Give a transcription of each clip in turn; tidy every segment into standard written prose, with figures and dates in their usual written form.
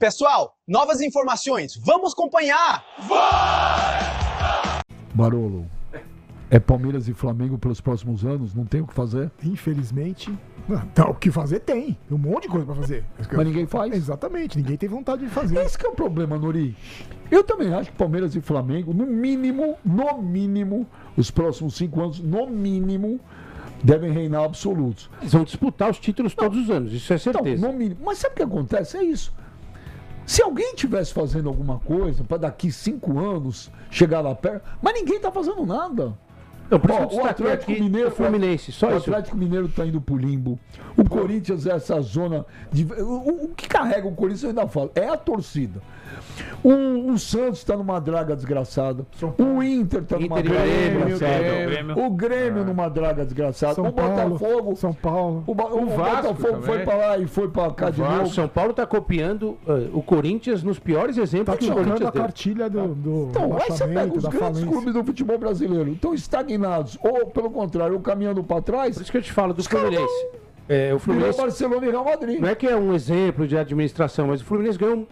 Pessoal, novas informações, vamos acompanhar! Barolo, é Palmeiras e Flamengo pelos próximos anos? Não tem o que fazer? Infelizmente, não, o que fazer tem. Tem um monte de coisa pra fazer. Mas ninguém faz? Exatamente, ninguém tem vontade de fazer. Esse que é o problema, Nori. Eu também acho que Palmeiras e Flamengo, no mínimo, os próximos 5 anos, no mínimo, devem reinar absolutos. Eles vão disputar os títulos todos os anos, isso é certeza. Então, no mínimo. Mas sabe o que acontece? É isso. Se alguém estivesse fazendo alguma coisa para daqui 5 anos chegar lá perto, mas ninguém está fazendo nada. Não, por isso que eu O destaquei Atlético aqui Mineiro, o Fluminense, só o isso. Atlético Mineiro está indo pro limbo. O Corinthians é essa zona de. O que carrega o Corinthians eu ainda falo, é a torcida. O Santos está numa draga desgraçada. O Inter está numa Inter e draga Grêmio, desgraçada. O Grêmio numa draga desgraçada. São O Botafogo. São Paulo. O Vasco Botafogo foi também. para lá e foi para cá de O novo. São Paulo está copiando o Corinthians nos piores exemplos Tá que o tirando Corinthians a deu. cartilha do Então, aí você pega rebaixamento, os da grandes falência. clubes do futebol brasileiro, estão estagnados, ou pelo contrário, ou caminhando para trás. Por isso que eu te falo do Os caras Fluminense. O Virou Fluminense Barcelona e Real Madrid. não é que é um exemplo de administração, mas o Fluminense ganhou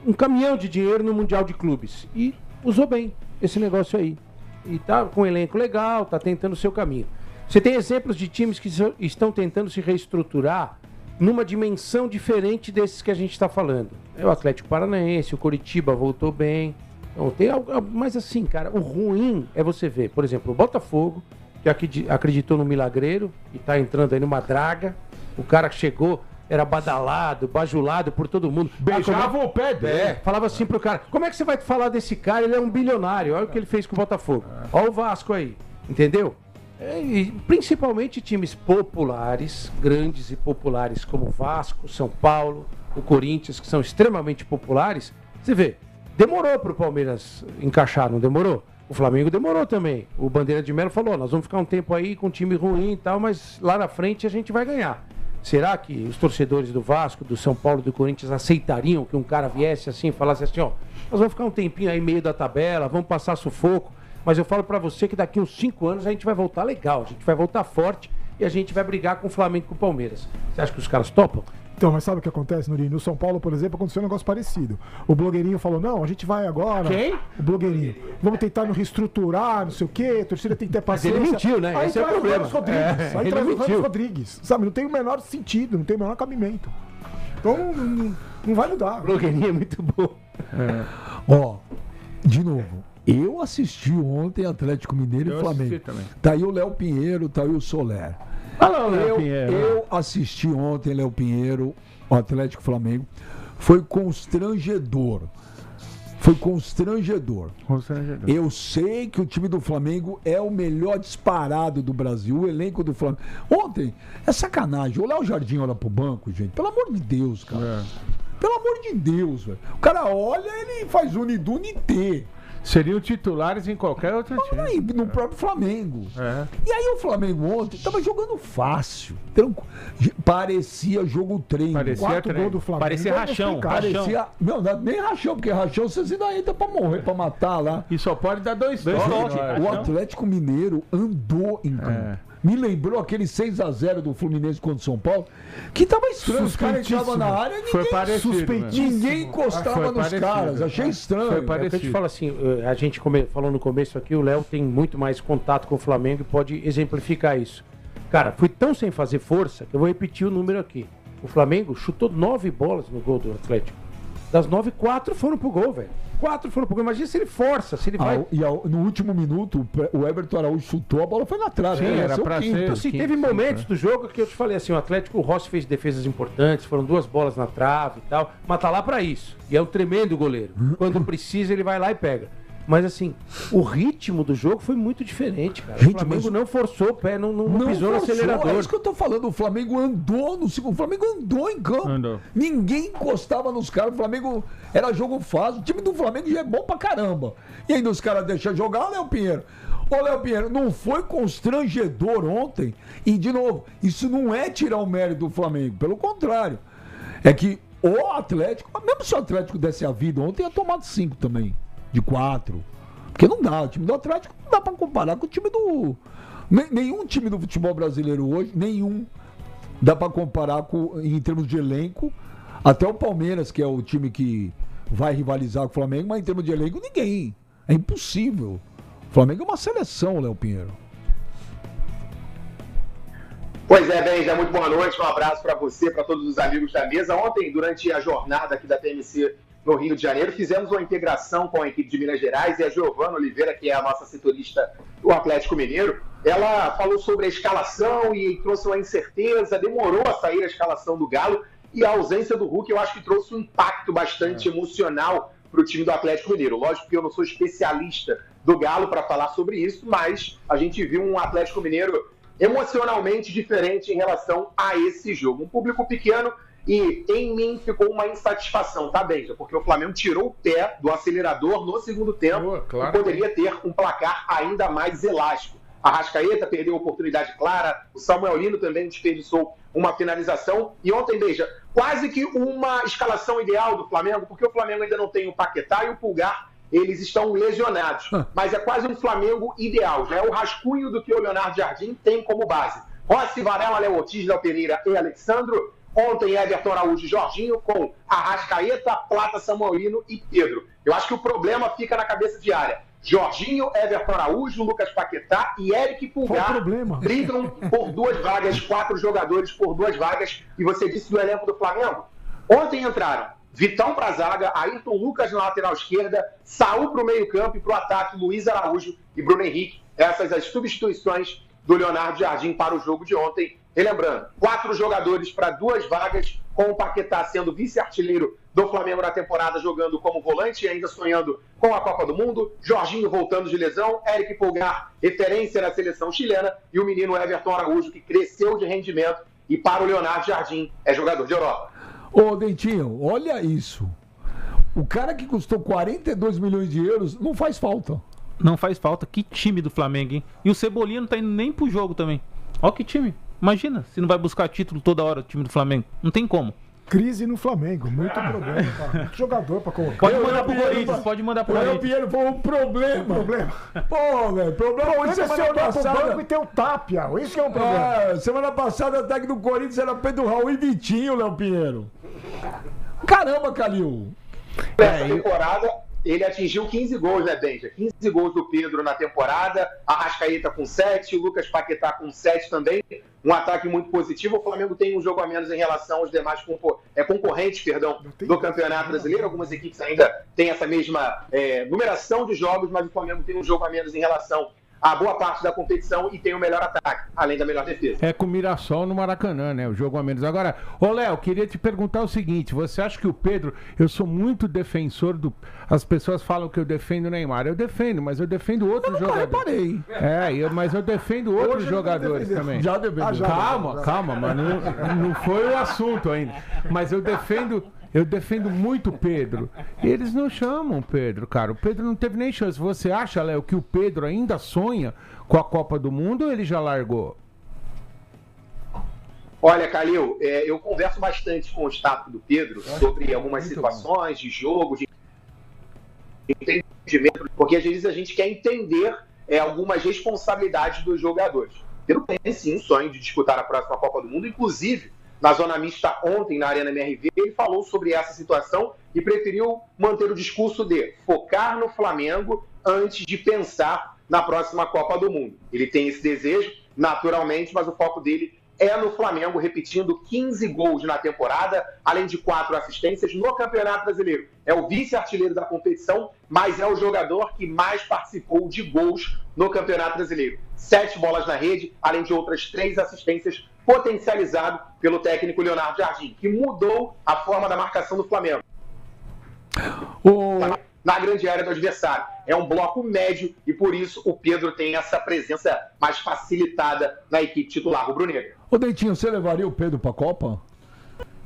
um caminhão de dinheiro no Mundial de Clubes e usou bem esse negócio aí. E tá com um elenco legal, tá tentando o seu caminho. Você tem exemplos de times que estão tentando se reestruturar numa dimensão diferente desses que a gente está falando. É o Atlético Paranaense, o Coritiba voltou bem. Então, tem algo, mas assim, cara, o ruim é você ver, por exemplo, o Botafogo, que acreditou no milagreiro e tá entrando aí numa draga. O cara que chegou era badalado, bajulado por todo mundo. Beijava o pé dele. Falava assim pro cara, como é que você vai falar desse cara? Ele é um bilionário, olha o que ele fez com o Botafogo. Olha o Vasco aí, entendeu? E principalmente times populares, grandes e populares como o Vasco, São Paulo, o Corinthians, que são extremamente populares. Você vê, demorou pro Palmeiras encaixar, não demorou? O Flamengo demorou também. O Bandeira de Melo falou, nós vamos ficar um tempo aí com um time ruim e tal, mas lá na frente a gente vai ganhar. Será que os torcedores do Vasco, do São Paulo e do Corinthians aceitariam que um cara viesse assim e falasse assim, ó, nós vamos ficar um tempinho aí meio da tabela, vamos passar sufoco, mas eu falo pra você que daqui uns 5 anos a gente vai voltar legal, a gente vai voltar forte e a gente vai brigar com o Flamengo e com o Palmeiras. Você acha que os caras topam? Então, mas sabe o que acontece, Nuri? No São Paulo, por exemplo, aconteceu um negócio parecido. O blogueirinho falou, não, a gente vai agora... Quem? O blogueirinho. Vamos tentar nos reestruturar, não sei o quê, a torcida tem que ter Mas paciência. ele mentiu, né? Aí Esse é o traz problema. Ramos Rodrigues. Aí Ele traz o mentiu. Ramos Rodrigues. Sabe, não tem o menor sentido, não tem o menor cabimento. Então, não vai mudar. Blogueirinho é muito bom. Ó, de novo, eu assisti ontem Atlético Mineiro Eu e Flamengo. assisti também. Tá aí o Léo Pinheiro, tá aí o Soler. Olha lá o Léo Pinheiro. Eu assisti ontem Léo Pinheiro, o Atlético e Flamengo. Foi constrangedor. Foi constrangedor. Eu sei que o time do Flamengo é o melhor disparado do Brasil, o elenco do Flamengo. Ontem, é sacanagem. O Léo Jardim olha pro banco, gente. Pelo amor de Deus, cara. Pelo amor de Deus, velho. O cara olha, ele faz unidu, unité. Seriam titulares em qualquer outro time. Aí, no próprio Flamengo. É. E aí o Flamengo ontem tava jogando fácil. Parecia jogo treino. Parecia 4 treino. gols do Flamengo. Parecia é rachão, inexplicável. Parecia. Não, nem rachão, porque rachão vocês ainda entram pra morrer, pra matar lá. E só pode dar dois Dois toques. toques. Olha. O Atlético Mineiro andou em campo. Me lembrou aquele 6-0 do Fluminense contra o São Paulo, que tava estranho. Os caras entravam na área e Foi ninguém, parecido. ninguém encostava Foi nos parecido. caras. Achei estranho. Foi É o que eu te parecido. falo assim, a gente falou no começo aqui, o Léo tem muito mais contato com o Flamengo e pode exemplificar isso. Cara, fui tão sem fazer força que eu vou repetir o número aqui. O Flamengo chutou 9 bolas no gol do Atlético. Das 9, 4 foram pro gol, velho. 4 foram pro gol. Imagina se ele força, se ele vai... No último minuto, o Everton Araújo chutou, a bola foi na trave. Sim, Ia era ser o pra quinto. ser. Então, assim, Quinto, teve quinto, momentos do jogo que eu te falei assim, o Atlético, o Rossi fez defesas importantes, foram 2 bolas na trave e tal, mas tá lá pra isso. E é um tremendo goleiro. Quando precisa, ele vai lá e pega. Mas assim, o ritmo do jogo foi muito diferente, cara. Gente, o Flamengo mas- não forçou o pé, não pisou no forçou, acelerador. É isso que eu tô falando. O Flamengo andou no segundo. O Flamengo andou em campo. Andou. Ninguém encostava nos caras. O Flamengo era jogo fácil. O time do Flamengo já é bom pra caramba. E ainda os caras deixam jogar, Léo Pinheiro. Ô, Léo Pinheiro, não foi constrangedor ontem? E, de novo, isso não é tirar o mérito do Flamengo. Pelo contrário. É que o Atlético, mesmo se o Atlético desse a vida ontem, ia tomar 5 também. De 4. Porque não dá. O time do Atlético não dá pra comparar com o time do... Nenhum time do futebol brasileiro hoje, nenhum, dá pra comparar com, em termos de elenco, Até o Palmeiras, que é o time que vai rivalizar com o Flamengo, mas em termos de elenco, ninguém. É impossível. O Flamengo é uma seleção, Léo Pinheiro. Pois é, Benja, muito boa noite, um abraço para você, para todos os amigos da mesa. Ontem, durante a jornada aqui da TMC no Rio de Janeiro, fizemos uma integração com a equipe de Minas Gerais e a Giovana Oliveira, que é a nossa setorista do Atlético Mineiro, ela falou sobre a escalação e trouxe uma incerteza, demorou a sair a escalação do Galo e a ausência do Hulk eu acho que trouxe um impacto bastante emocional para o time do Atlético Mineiro. Lógico que eu não sou especialista do Galo para falar sobre isso, mas a gente viu um Atlético Mineiro emocionalmente diferente em relação a esse jogo. Um público pequeno e em mim ficou uma insatisfação, tá, Benja? Porque o Flamengo tirou o pé do acelerador no segundo tempo e poderia ter um placar ainda mais elástico. A Arrascaeta perdeu a oportunidade clara, o Samuel Lino também desperdiçou uma finalização. E ontem, Benja, quase que uma escalação ideal do Flamengo, porque o Flamengo ainda não tem o Paquetá e o Pulgar, eles estão lesionados. Mas é quase um Flamengo ideal. Já é o rascunho do que o Leonardo Jardim tem como base. Rossi, Varela, Léo Ortiz, Léo Pereira e Alexandro. Ontem, Everton Araújo e Jorginho com Arrascaeta, Plata, Samuel Lino e Pedro. Eu acho que o problema fica na cabeça de área. Jorginho, Everton Araújo, Lucas Paquetá e Eric Pulgar brigam por 2 vagas, 4 jogadores por 2 vagas. E você disse do elenco do Flamengo? Ontem entraram Vitão para a zaga, Ayrton Lucas na lateral esquerda, Saul para o meio campo e para o ataque, Luiz Araújo e Bruno Henrique. Essas as substituições do Leonardo Jardim para o jogo de ontem. E lembrando, 4 jogadores para 2 vagas, com o Paquetá sendo vice-artilheiro do Flamengo na temporada, jogando como volante e ainda sonhando com a Copa do Mundo. Jorginho voltando de lesão, Eric Pulgar, referência na seleção chilena, e o menino Everton Araújo, que cresceu de rendimento e para o Leonardo Jardim é jogador de Europa. Ô, Dentinho, olha isso. O cara que custou 42 milhões de euros não faz falta. Não faz falta. Que time do Flamengo, hein? E o Cebolinha não tá indo nem pro jogo também. Ó que time. Imagina, se não vai buscar título toda hora o time do Flamengo. Não tem como. Crise no Flamengo, muito problema, cara. Muito jogador pra colocar. Pode mandar pro Corinthians, pode mandar pro Corinthians. O Pinheiro foi um problema. Pô, velho, problema isso é semana passada. E tem o Tapia, isso que é um problema. Semana passada, o técnico do Corinthians era Pedro Raul e Vitinho, Léo Pinheiro. Caramba, Calil. Nessa temporada, ele atingiu 15 gols, né, Benja? 15 gols do Pedro na temporada, a Arrascaeta com 7, o Lucas Paquetá com 7 também. Um ataque muito positivo. O Flamengo tem um jogo a menos em relação aos demais concorrentes do Campeonato Brasileiro. Algumas equipes ainda têm essa mesma numeração de jogos, mas o Flamengo tem um jogo a menos em relação a boa parte da competição e tem o melhor ataque, além da melhor defesa. É com o Mirassol no Maracanã, né? O jogo a menos. Agora, ô Léo, queria te perguntar o seguinte, você acha que o Pedro, eu sou muito defensor do... As pessoas falam que eu defendo o Neymar. Eu defendo, mas eu defendo outros jogadores. Eu reparei. Mas eu defendo outros jogadores também. Já defendeu. Calma, mas não foi o assunto ainda. Mas eu defendo muito o Pedro. Eles não chamam o Pedro, cara. O Pedro não teve nem chance. Você acha, Léo, que o Pedro ainda sonha com a Copa do Mundo ou ele já largou? Olha, Calil, eu converso bastante com o staff do Pedro sobre algumas situações de jogo, de entendimento, porque às vezes a gente quer entender algumas responsabilidades dos jogadores. Pedro tem sim um sonho de disputar a próxima Copa do Mundo, inclusive na zona mista ontem, na Arena MRV, ele falou sobre essa situação e preferiu manter o discurso de focar no Flamengo antes de pensar na próxima Copa do Mundo. Ele tem esse desejo, naturalmente, mas o foco dele é no Flamengo, repetindo 15 gols na temporada, além de 4 assistências no Campeonato Brasileiro. É o vice-artilheiro da competição, mas é o jogador que mais participou de gols no Campeonato Brasileiro. 7 bolas na rede, além de outras 3 assistências, potencializado pelo técnico Leonardo Jardim, que mudou a forma da marcação do Flamengo. Na grande área do adversário. É um bloco médio e, por isso, o Pedro tem essa presença mais facilitada na equipe titular rubro-negra. Ô, Dentinho, você levaria o Pedro pra Copa?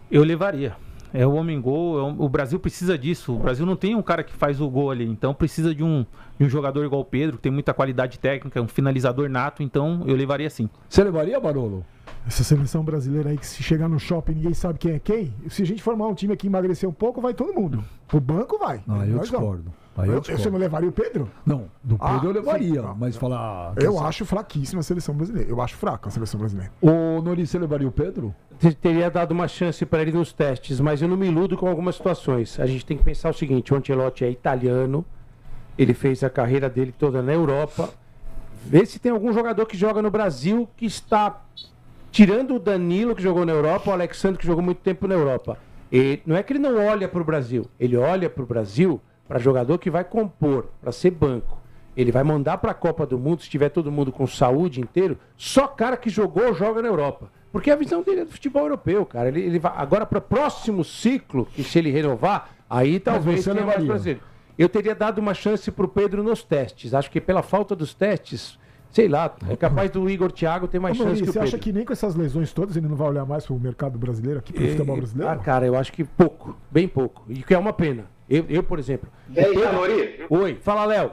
Eu levaria. É o homem-gol, o Brasil precisa disso. O Brasil não tem um cara que faz o gol ali, então precisa de um jogador igual o Pedro, que tem muita qualidade técnica, um finalizador nato, então eu levaria sim. Você levaria, Barolo? Essa seleção brasileira aí que se chegar no shopping ninguém sabe quem é quem. Se a gente formar um time aqui e emagrecer um pouco, vai todo mundo. Pro banco vai. Eu discordo. Aí Você não levaria o Pedro? Não, do Pedro eu levaria, sim. mas falar... Eu acho fraquíssima a seleção brasileira. Eu acho fraca a seleção brasileira. Ô, Nori, você levaria o Pedro? Teria dado uma chance para ele nos testes, mas eu não me iludo com algumas situações. A gente tem que pensar o seguinte, o Ancelotti é italiano, ele fez a carreira dele toda na Europa. Vê se tem algum jogador que joga no Brasil que está tirando o Danilo, que jogou na Europa, o Alexandre, que jogou muito tempo na Europa. E não é que ele não olha para o Brasil, ele olha para o Brasil para jogador que vai compor, para ser banco. Ele vai mandar para a Copa do Mundo, se tiver todo mundo com saúde inteiro, só cara que jogou, joga na Europa. Porque a visão dele é do futebol europeu, cara. Ele vai agora para o próximo ciclo, que se ele renovar, aí talvez tenha mais brasileiro. Eu teria dado uma chance para o Pedro nos testes. Acho que pela falta dos testes, sei lá, é capaz do Igor Thiago ter mais chance que o Pedro. Você acha que nem com essas lesões todas ele não vai olhar mais para o mercado brasileiro aqui, para o futebol brasileiro? Cara, eu acho que pouco, bem pouco. E que é uma pena. Eu por exemplo. E aí, Nori? Oi, fala, Léo.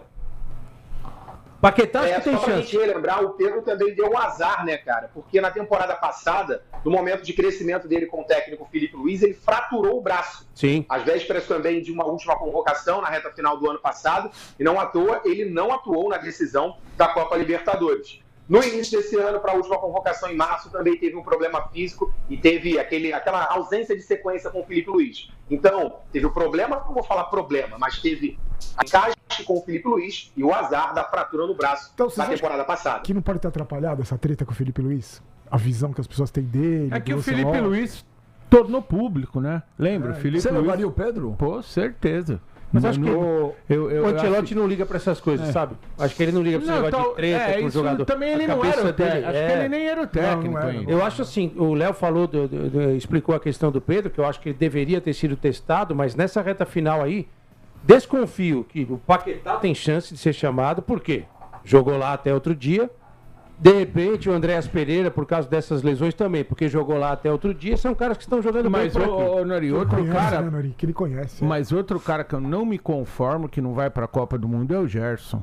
Paquetá acho que tem só pra chance. gente relembrar, o Pedro também deu um azar, né, cara? Porque na temporada passada, no momento de crescimento dele com o técnico Felipe Luiz, ele fraturou o braço. Sim. Às vésperas também de uma última convocação na reta final do ano passado, e não à toa, ele não atuou na decisão da Copa Libertadores. No início desse ano, para a última convocação em março, também teve um problema físico e teve aquela ausência de sequência com o Felipe Luiz. Então, teve o problema, não vou falar problema, mas teve a encaixe com o Felipe Luiz e o azar da fratura no braço na temporada passada. Que não pode ter atrapalhado essa treta com o Felipe Luiz? A visão que as pessoas têm dele? É que o Felipe Luiz tornou público, né? Lembra? O Felipe Você Luiz... levaria o Pedro? Pô, certeza. Mas acho que o Ancelotti não liga pra essas coisas, sabe? Acho que ele não liga pra esse negócio de treta com o jogador. Também ele não era o técnico. Acho que ele nem era o técnico ainda. Eu acho assim, o Léo falou, explicou a questão do Pedro, que eu acho que ele deveria ter sido testado, mas nessa reta final aí, desconfio que o Paquetá tem chance de ser chamado, por quê? Jogou lá até outro dia. De repente, o Andréas Pereira, por causa dessas lesões também, porque jogou lá até outro dia, são caras que estão jogando mas bem por aqui. Nori, outro cara... Né, Nori, que ele conhece. Mas outro cara que eu não me conformo que não vai pra Copa do Mundo é o Gerson.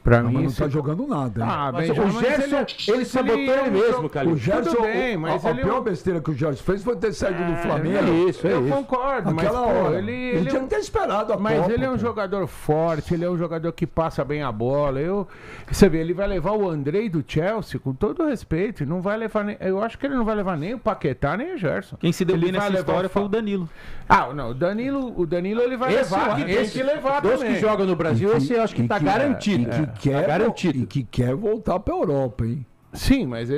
Pra mim, mas não tá jogando nada. Ah, Mas bem, o Gerson, ele sabotou ele mesmo, cara. O Gerson, bem, mas a pior besteira que o Gerson fez foi ter saído do Flamengo. Eu concordo, mas Aquela pô, hora. ele tinha que ter esperado a Mas Copa, ele é um cara. jogador forte, ele é um jogador que passa bem a bola. Você vê, ele vai levar o Andrei do Chelsea, com todo respeito, e não vai levar nem, eu acho que ele não vai levar nem o Paquetá, nem o Gerson. Quem se deu Ele bem nessa vai levar história foi o Danilo. Ah, não, o Danilo ele vai levar, que tem que levar Dos também. que jogam no Brasil, esse eu acho que tá garantido. Tá garantido. E que quer voltar pra Europa, hein? Sim, mas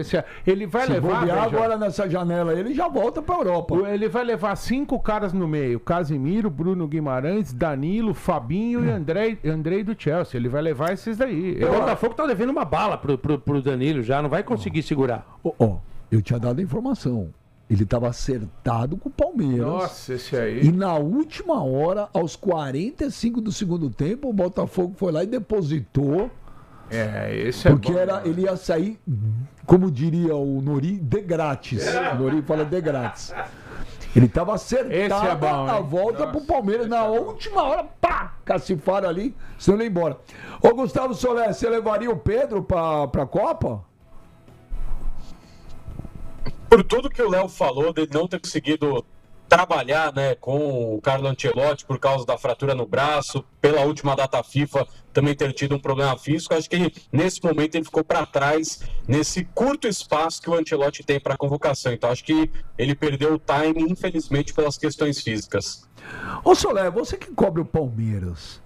ele vai Se levar... bobear veja, agora nessa janela, ele já volta pra Europa. Ele vai levar 5 caras no meio: Casimiro, Bruno Guimarães, Danilo, Fabinho e Andrei do Chelsea. Ele vai levar esses daí. O Botafogo tá devendo uma bala pro Danilo já, não vai conseguir segurar. Eu tinha dado a informação. Ele estava acertado com o Palmeiras. Nossa, esse aí. E na última hora, aos 45 do segundo tempo, o Botafogo foi lá e depositou. Esse é Porque bom. ele ia sair, como diria o Nori, de grátis. O Nori fala de grátis. Ele estava acertado Esse é bom, a hein? volta pro Palmeiras. Na última hora, pá! Cacifaram ali, senão ele ia embora. Ô, Gustavo Solé, você levaria o Pedro pra Copa? Por tudo que o Léo falou, de não ter conseguido trabalhar, né, com o Carlo Ancelotti por causa da fratura no braço, pela última data FIFA também ter tido um problema físico, acho que nesse momento ele ficou para trás nesse curto espaço que o Ancelotti tem para a convocação. Então acho que ele perdeu o time, infelizmente, pelas questões físicas. Ô Solé, você que cobre o Palmeiras.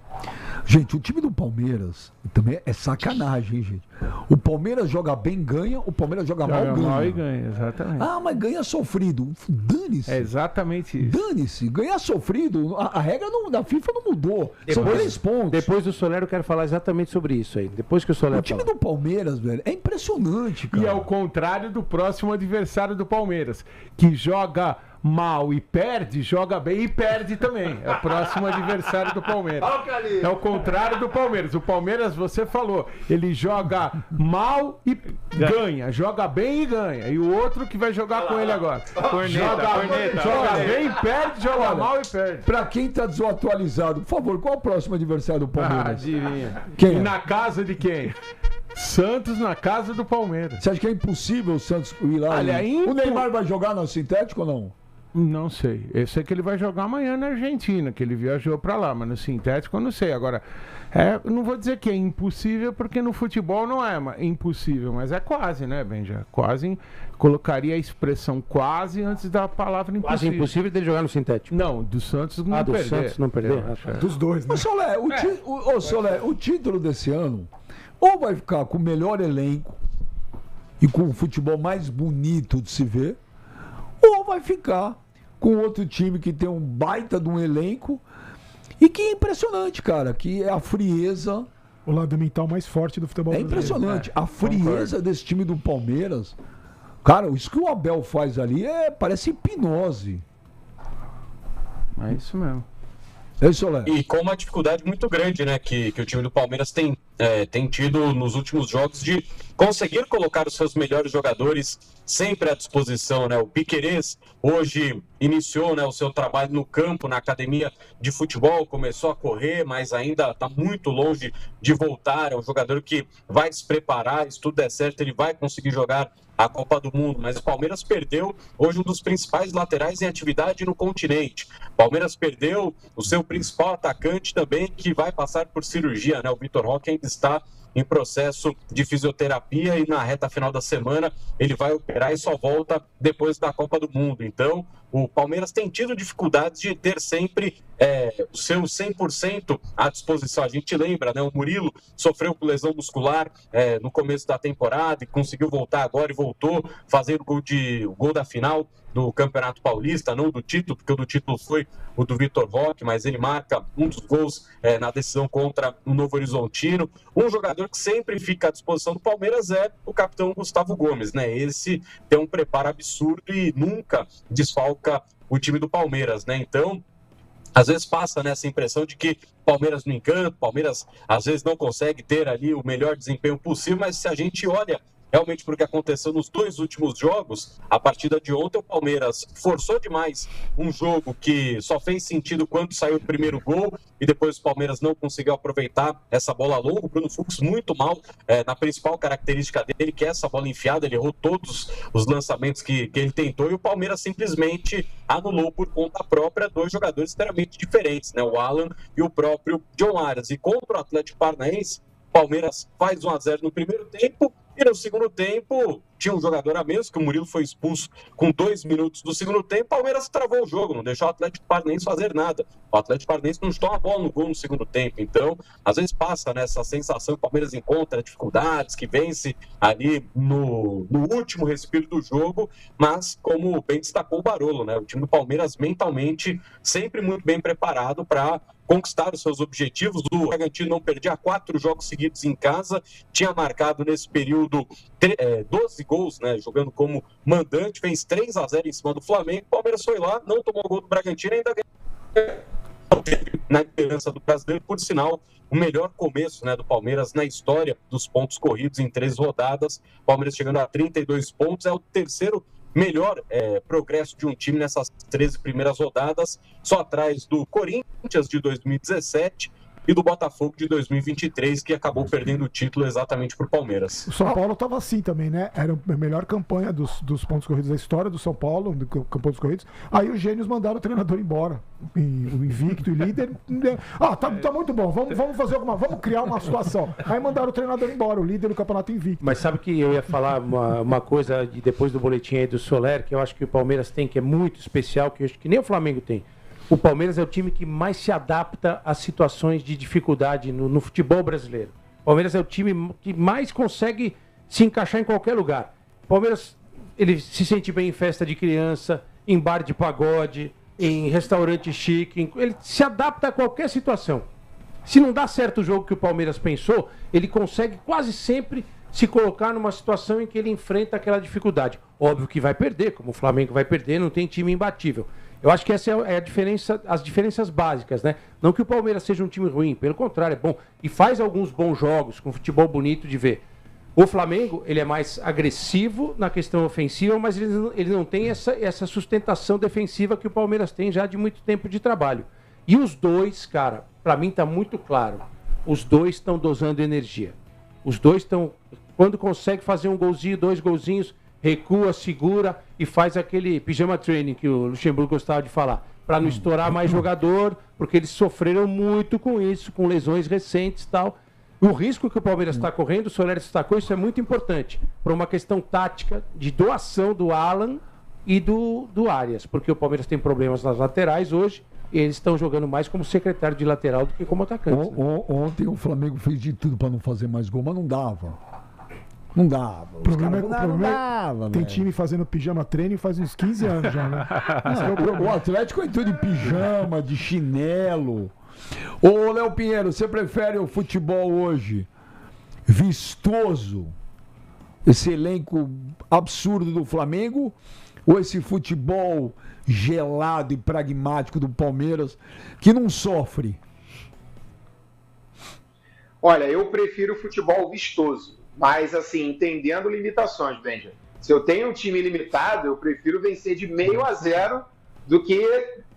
Gente, o time do Palmeiras também é sacanagem, hein, gente? O Palmeiras joga bem, ganha. O Palmeiras joga mal, ganha. Mal e ganha, exatamente. Ah, mas ganha sofrido. Dane-se. É exatamente isso. Dane-se. Ganhar sofrido. A regra da FIFA não mudou. São 3 pontos. Depois do Soler eu quero falar exatamente sobre isso aí. Depois que o Soler O time falar. do Palmeiras, velho, é impressionante, cara. E é o contrário do próximo adversário do Palmeiras, que joga mal e perde, joga bem e perde também. É o próximo adversário do Palmeiras. É o contrário do Palmeiras. O Palmeiras, você falou, ele joga mal e ganha, joga bem e ganha. E o outro que vai jogar com ele agora. Joga bem e perde, joga mal e perde. Pra quem tá desatualizado, por favor, qual é o próximo adversário do Palmeiras? Adivinha. Quem E é? na casa de quem? Santos na casa do Palmeiras. Você acha que é impossível o Santos ir lá? Olha, O Neymar vai jogar no sintético ou não? Não sei. Eu sei que ele vai jogar amanhã na Argentina, que ele viajou para lá, mas no sintético eu não sei. Agora, não vou dizer que é impossível, porque no futebol não é impossível, mas é quase, né, Benja? Quase, colocaria a expressão quase antes da palavra impossível. Quase impossível dele jogar no sintético. Não, do Santos não do perder. Santos não perder. Dos dois, né? Mas, Solé, o título desse ano ou vai ficar com o melhor elenco e com o futebol mais bonito de se ver, ou vai ficar com outro time que tem um baita de um elenco e que é impressionante, cara, que é a frieza. O lado mental mais forte do futebol É brasileiro. impressionante. A frieza desse time do Palmeiras. Cara, isso que o Abel faz ali parece hipnose. É isso mesmo. É isso, Léo. E com uma dificuldade muito grande, né, que o time do Palmeiras tem tido nos últimos jogos de conseguir colocar os seus melhores jogadores sempre à disposição, né? O Piquerez hoje iniciou, né, o seu trabalho no campo, na academia de futebol, começou a correr, mas ainda está muito longe de voltar. É um jogador que vai se preparar, se tudo der certo, ele vai conseguir jogar a Copa do Mundo, mas o Palmeiras perdeu hoje um dos principais laterais em atividade no continente. O Palmeiras perdeu o seu principal atacante também, que vai passar por cirurgia, né? O Vitor Roque ainda está em processo de fisioterapia e na reta final da semana ele vai operar e só volta depois da Copa do Mundo. Então, o Palmeiras tem tido dificuldades de ter sempre o seu 100% à disposição. A gente lembra, né? O Murilo sofreu com lesão muscular no começo da temporada e conseguiu voltar agora e voltou fazendo o gol da final do Campeonato Paulista, não do título, porque o do título foi o do Vitor Roque, mas ele marca um dos gols na decisão contra o Novo Horizontino. Um jogador que sempre fica à disposição do Palmeiras é o capitão Gustavo Gomes, né? Esse tem um preparo absurdo e nunca desfalca o time do Palmeiras, né? Então, às vezes passa nessa impressão de que Palmeiras não encanta, Palmeiras às vezes não consegue ter ali o melhor desempenho possível, mas se a gente olha realmente porque aconteceu nos dois últimos jogos, a partida de ontem o Palmeiras forçou demais um jogo que só fez sentido quando saiu o primeiro gol e depois o Palmeiras não conseguiu aproveitar essa bola longa. O Bruno Fux muito mal na principal característica dele, que é essa bola enfiada. Ele errou todos os lançamentos que ele tentou e o Palmeiras simplesmente anulou por conta própria dois jogadores extremamente diferentes, né? O Alan e o próprio John Arias. E contra o Atlético Paranaense, o Palmeiras faz 1-0 no primeiro tempo e no segundo tempo tinha um jogador a menos, que o Murilo foi expulso com 2 minutos do segundo tempo. O Palmeiras travou o jogo, não deixou o Atlético Paranaense fazer nada. O Atlético Paranaense não chutou uma bola no gol no segundo tempo. Então, às vezes passa nessa sensação que o Palmeiras encontra dificuldades, que vence ali no último respiro do jogo, mas como bem destacou o Barolo, né? O time do Palmeiras mentalmente sempre muito bem preparado para conquistar os seus objetivos. O Bragantino não perdia 4 jogos seguidos em casa, tinha marcado nesse período 12 gols, né, jogando como mandante, fez 3-0 em cima do Flamengo. O Palmeiras foi lá, não tomou gol do Bragantino, ainda ganhou na liderança do Brasileiro. Por sinal, o melhor começo, né, do Palmeiras na história dos pontos corridos em 3 rodadas. O Palmeiras chegando a 32 pontos, é o terceiro melhor progresso de um time nessas 13 primeiras rodadas, só atrás do Corinthians de 2017 e do Botafogo de 2023, que acabou perdendo o título exatamente por Palmeiras. O São Paulo estava assim também, né? Era a melhor campanha dos pontos corridos da história do São Paulo, do campeão dos corridos. Aí os gênios mandaram o treinador embora. O invicto e líder. Tá muito bom, vamos fazer vamos criar uma situação. Aí mandaram o treinador embora, o líder do campeonato invicto. Mas sabe que eu ia falar uma coisa depois do boletim aí do Soler, que eu acho que o Palmeiras tem, que é muito especial, que eu acho que nem o Flamengo tem. O Palmeiras é o time que mais se adapta às situações de dificuldade no futebol brasileiro. O Palmeiras é o time que mais consegue se encaixar em qualquer lugar. O Palmeiras, ele se sente bem em festa de criança, em bar de pagode, em restaurante chique. Ele se adapta a qualquer situação. Se não dá certo o jogo que o Palmeiras pensou, ele consegue quase sempre se colocar numa situação em que ele enfrenta aquela dificuldade. Óbvio que vai perder, como o Flamengo vai perder, não tem time imbatível. Eu acho que essa é a diferença, as diferenças básicas, né? Não que o Palmeiras seja um time ruim, pelo contrário, é bom. E faz alguns bons jogos, com futebol bonito de ver. O Flamengo, ele é mais agressivo na questão ofensiva, mas ele não tem essa sustentação defensiva que o Palmeiras tem já de muito tempo de trabalho. E os dois, cara, pra mim tá muito claro, os dois estão dosando energia. Os dois estão, quando consegue fazer um golzinho, 2 golzinhos, recua, segura e faz aquele pijama training que o Luxemburgo gostava de falar, para não estourar mais jogador, porque eles sofreram muito com isso, com lesões recentes e tal. O risco que o Palmeiras está correndo, o Soler destacou, isso é muito importante, por uma questão tática de doação do Alan e do Arias, porque o Palmeiras tem problemas nas laterais hoje, e eles estão jogando mais como secretário de lateral do que como atacante. Ontem o Flamengo fez de tudo para não fazer mais gol, mas não dava. Não dava. O problema é tem time fazendo pijama treino faz uns 15 anos já, né? O Atlético entrou de pijama, de chinelo. Ô, Léo Pinheiro, você prefere o futebol hoje vistoso, esse elenco absurdo do Flamengo, ou esse futebol gelado e pragmático do Palmeiras, que não sofre? Olha, eu prefiro o futebol vistoso, mas assim, entendendo limitações, Benja. Se eu tenho um time limitado, eu prefiro vencer de 0-0 do que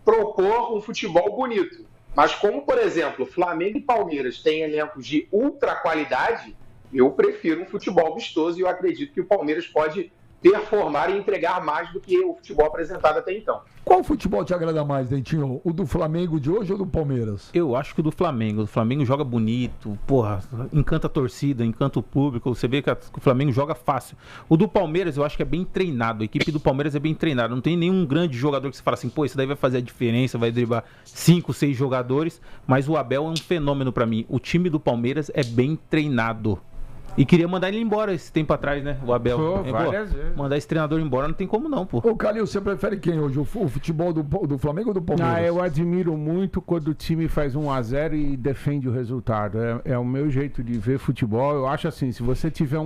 propor um futebol bonito. Mas como, por exemplo, Flamengo e Palmeiras têm elencos de ultra qualidade, eu prefiro um futebol vistoso e eu acredito que o Palmeiras pode performar e entregar mais do que o futebol apresentado até então. Qual futebol te agrada mais, Dentinho? O do Flamengo de hoje ou do Palmeiras? Eu acho que o do Flamengo. O Flamengo joga bonito, porra, encanta a torcida, encanta o público. Você vê que o Flamengo joga fácil. O do Palmeiras eu acho que é bem treinado. A equipe do Palmeiras é bem treinada. Não tem nenhum grande jogador que você fala assim, pô, esse daí vai fazer a diferença, vai driblar 5, 6 jogadores. Mas o Abel é um fenômeno pra mim. O time do Palmeiras é bem treinado. E queria mandar ele embora esse tempo atrás, né? O Abel. Mandar esse treinador embora não tem como não, pô. Ô, Calil, você prefere quem hoje? O futebol do Flamengo ou do Palmeiras? Eu admiro muito quando o time faz 1-0 e defende o resultado. É o meu jeito de ver futebol. Eu acho assim, se você tiver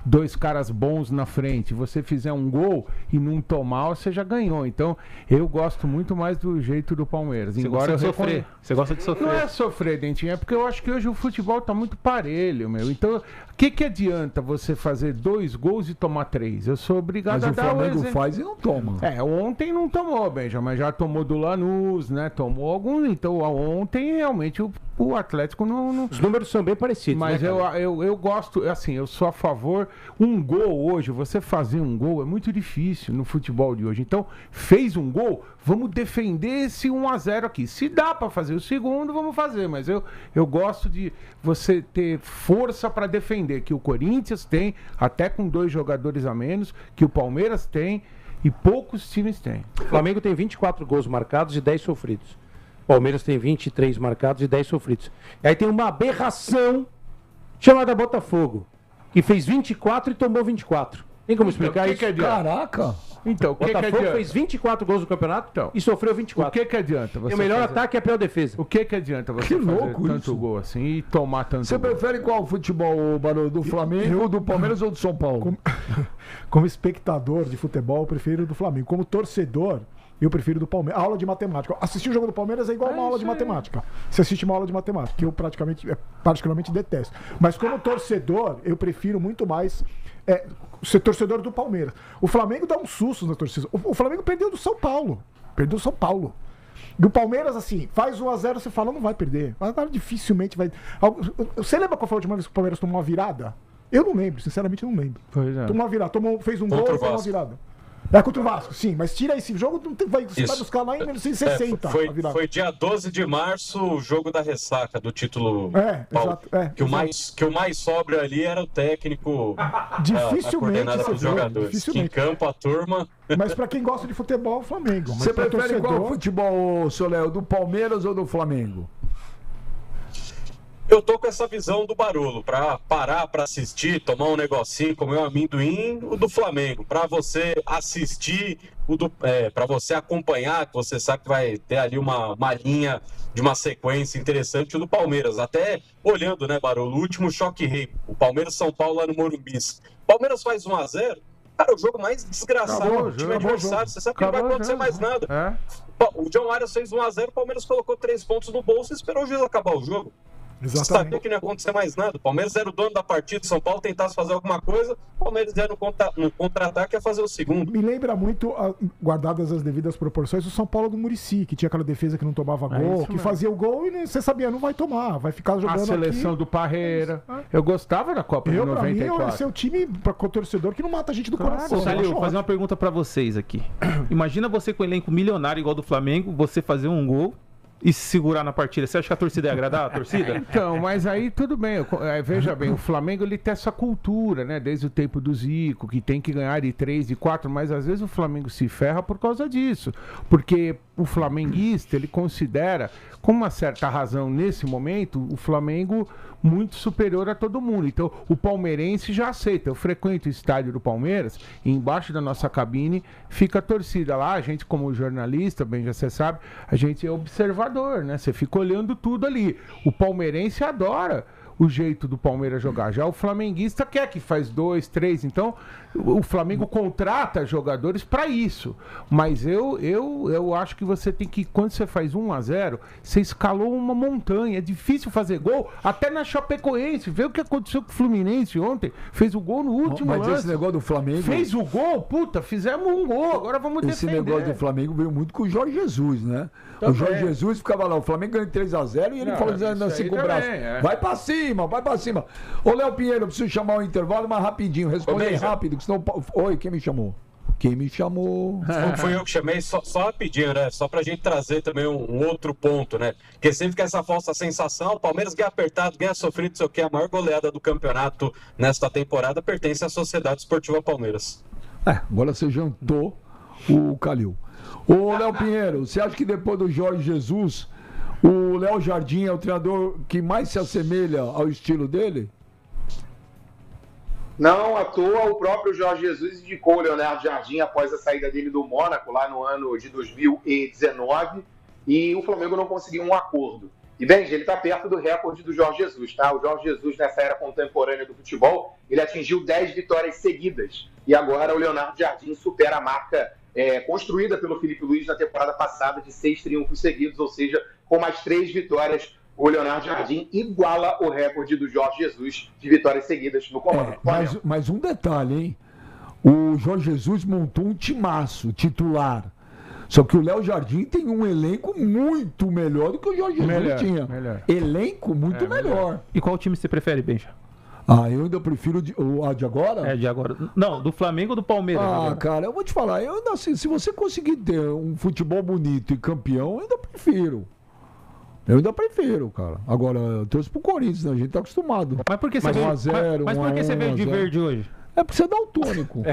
dois caras bons na frente, você fizer um gol e não tomar, você já ganhou. Então, eu gosto muito mais do jeito do Palmeiras. Você gosta de sofrer. Você gosta de sofrer. Não é sofrer, Dentinho, é porque eu acho que hoje o futebol tá muito parelho, meu. Então, o que adianta você fazer 2 gols e tomar 3? Eu sou obrigado a dar o Flamengo faz e não toma. Ontem não tomou, Benja, mas já tomou do Lanús, né? Tomou alguns. Então, ontem, realmente, o Atlético não... Os números são bem parecidos, mas né, eu gosto, assim, eu sou a favor... Um gol hoje, você fazer um gol é muito difícil no futebol de hoje. Então, fez um gol, vamos defender esse 1-0 aqui. Se dá para fazer o segundo, vamos fazer. Mas eu gosto de você ter força para defender, que o Corinthians tem, até com 2 jogadores a menos, que o Palmeiras tem e poucos times têm. O Flamengo tem 24 gols marcados e 10 sofridos. O Palmeiras tem 23 marcados e 10 sofridos. E aí tem uma aberração chamada Botafogo, que fez 24 e tomou 24. Tem como explicar isso? Caraca! Então, o Botafogo fez 24 gols no campeonato e sofreu 24. O que adianta? E o melhor ataque é a pior defesa. O que adianta você fazer tanto gol assim e tomar tanto Você gol? prefere qual futebol, Barão? Do Flamengo, do Palmeiras ou do São Paulo? Como espectador de futebol, eu prefiro do Flamengo. Como torcedor, eu prefiro do Palmeiras. Aula de matemática. Assistir o jogo do Palmeiras é igual uma aula de matemática. Você assiste uma aula de matemática, que eu particularmente detesto. Mas como torcedor, eu prefiro muito mais ser torcedor do Palmeiras. O Flamengo dá um susto na torcida. O Flamengo perdeu do São Paulo. Perdeu do São Paulo. E o Palmeiras, assim, faz 1-0, você fala, não vai perder. Agora dificilmente vai... Você lembra qual foi a última vez que o Palmeiras tomou uma virada? Eu não lembro, sinceramente não lembro. Pois é. Tomou uma virada, fez um gol e tomou uma virada. Contra o Vasco, sim, mas tira esse jogo, você vai buscar lá em 1960. Foi dia 12 de março, o jogo da ressaca do título. Exato. Que o mais sóbrio ali era o técnico. Dificilmente pelos jogadores. Dificilmente. Em campo, a turma. Mas pra quem gosta de futebol, o Flamengo. Mas você prefere qual futebol, Soléu? Do Palmeiras ou do Flamengo? Eu tô com essa visão do Barolo, pra parar pra assistir, tomar um negocinho, comer um amendoim, o do Flamengo. Pra você assistir, pra você acompanhar, que você sabe que vai ter ali uma linha de uma sequência interessante, o do Palmeiras. Até olhando, né, Barolo, o último choque rei, o Palmeiras-São Paulo lá no Morumbi. O Palmeiras faz 1-0, cara, o jogo mais desgraçado do time adversário, você sabe que não vai acontecer mais nada. O John Arias fez 1-0, o Palmeiras colocou 3 pontos no bolso e esperou o juiz acabar o jogo. Exatamente. Sabia que não ia acontecer mais nada. O Palmeiras era o dono da partida, o São Paulo tentasse fazer alguma coisa, o Palmeiras ia no contra-ataque ia fazer o segundo. Me lembra muito, guardadas as devidas proporções, o São Paulo do Muricy, que tinha aquela defesa que não tomava gol, que fazia o gol e você sabia, não vai tomar, vai ficar jogando A seleção aqui. do Parreira. Eu gostava da Copa de Pra mim, 94. esse é o time com o torcedor que não mata a gente do coração. Ô, Eu Calil, acho vou fazer ótimo. uma pergunta pra vocês aqui. Imagina você com um elenco milionário igual do Flamengo, você fazer um gol e se segurar na partida. Você acha que a torcida ia agradar a torcida? Então, mas aí tudo bem. Veja bem, o Flamengo ele tem essa cultura, né? Desde o tempo do Zico, que tem que ganhar de 3 e 4, mas às vezes o Flamengo se ferra por causa disso. Porque o flamenguista, ele considera, com uma certa razão nesse momento, o Flamengo muito superior a todo mundo. Então, o palmeirense já aceita. Eu frequento o estádio do Palmeiras e embaixo da nossa cabine fica a torcida lá. A gente, como jornalista, bem já você sabe, a gente é observador, né? Você fica olhando tudo ali. O palmeirense adora o jeito do Palmeiras jogar. Já o flamenguista quer que faz 2, 3. Então, o Flamengo contrata jogadores para isso. Mas eu acho que você tem que, quando você faz 1-0, você escalou uma montanha. É difícil fazer gol, até na Chapecoense. Vê o que aconteceu com o Fluminense ontem. Fez o gol no último Mas lance. esse negócio do Flamengo... Fez o gol, puta, fizemos um gol. Agora vamos Esse defender. negócio do Flamengo veio muito com o Jorge Jesus, né? Também. O Jorge Jesus ficava lá, o Flamengo ganhou 3-0 e ele Não, falou isso assim aí com o também, braço. é. Vai pra cima, vai pra cima. Ô, Léo Pinheiro, eu preciso chamar o intervalo, mas rapidinho. Responde aí Benja. rápido, que senão... Oi, quem me chamou? Quem me chamou? Não fui eu que chamei, só rapidinho, né? Só pra gente trazer também um outro ponto, né? Porque sempre fica essa falsa sensação, o Palmeiras ganha apertado, ganha sofrido, não sei o que, a maior goleada do campeonato nesta temporada pertence à Sociedade Esportiva Palmeiras. Agora você jantou o Calil. Ô, Léo Pinheiro, você acha que depois do Jorge Jesus, o Léo Jardim é o treinador que mais se assemelha ao estilo dele? Não à toa, o próprio Jorge Jesus indicou o Leonardo Jardim após a saída dele do Mônaco, lá no ano de 2019, e o Flamengo não conseguiu um acordo. E, bem, ele está perto do recorde do Jorge Jesus, tá? O Jorge Jesus, nessa era contemporânea do futebol, ele atingiu 10 vitórias seguidas. E agora o Leonardo Jardim supera a marca construída pelo Felipe Luiz na temporada passada de 6 triunfos seguidos, ou seja, com mais 3 vitórias, o Leonardo Jardim iguala o recorde do Jorge Jesus de vitórias seguidas no comando. Mas um detalhe, hein? O Jorge Jesus montou um timaço titular. Só que o Léo Jardim tem um elenco muito melhor do que o Jorge Jesus tinha. Melhor. Elenco muito melhor. E qual time você prefere, Benja? Eu ainda prefiro o de agora. É, de agora. Não, do Flamengo ou do Palmeiras? agora? Cara, eu vou te falar, eu ainda assim, se você conseguir ter um futebol bonito e campeão, eu ainda prefiro. Cara. Agora, eu torço pro Corinthians, né? A gente tá acostumado. Mas por que você Mas veio, 1 a 0, mas por que você veio de 1 a 0. verde hoje? É porque você dá um tônico.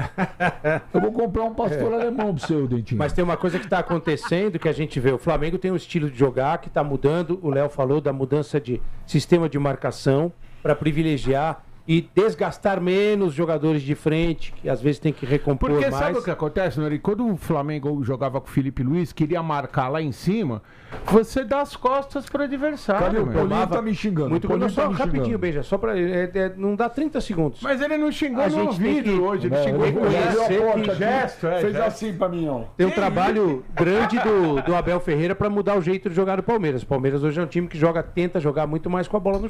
Eu vou comprar um pastor alemão pro seu, Dentinho. Mas tem uma coisa que está acontecendo que a gente vê. O Flamengo tem um estilo de jogar que está mudando. O Léo falou da mudança de sistema de marcação para privilegiar e desgastar menos jogadores de frente, que às vezes tem que recompor Porque mais. sabe o que acontece, Nori? Quando o Flamengo jogava com o Felipe Luiz, queria marcar lá em cima, você dá as costas pro adversário. Cadê o meu. Paulinho? Tá me xingando. Muito Paulinho bom. Só tá me rapidinho, xingando. Beija, só para não dá 30 segundos. Mas ele não xingou A no gente tem vídeo que- hoje, ele Não, xingou ele com reconhecer abriu a que porta aqui, gesto, fez gesto. assim pra mim, ó. Tem um trabalho grande do Abel Ferreira para mudar o jeito de jogar do Palmeiras. O Palmeiras hoje é um time que tenta jogar muito mais com a bola no chão.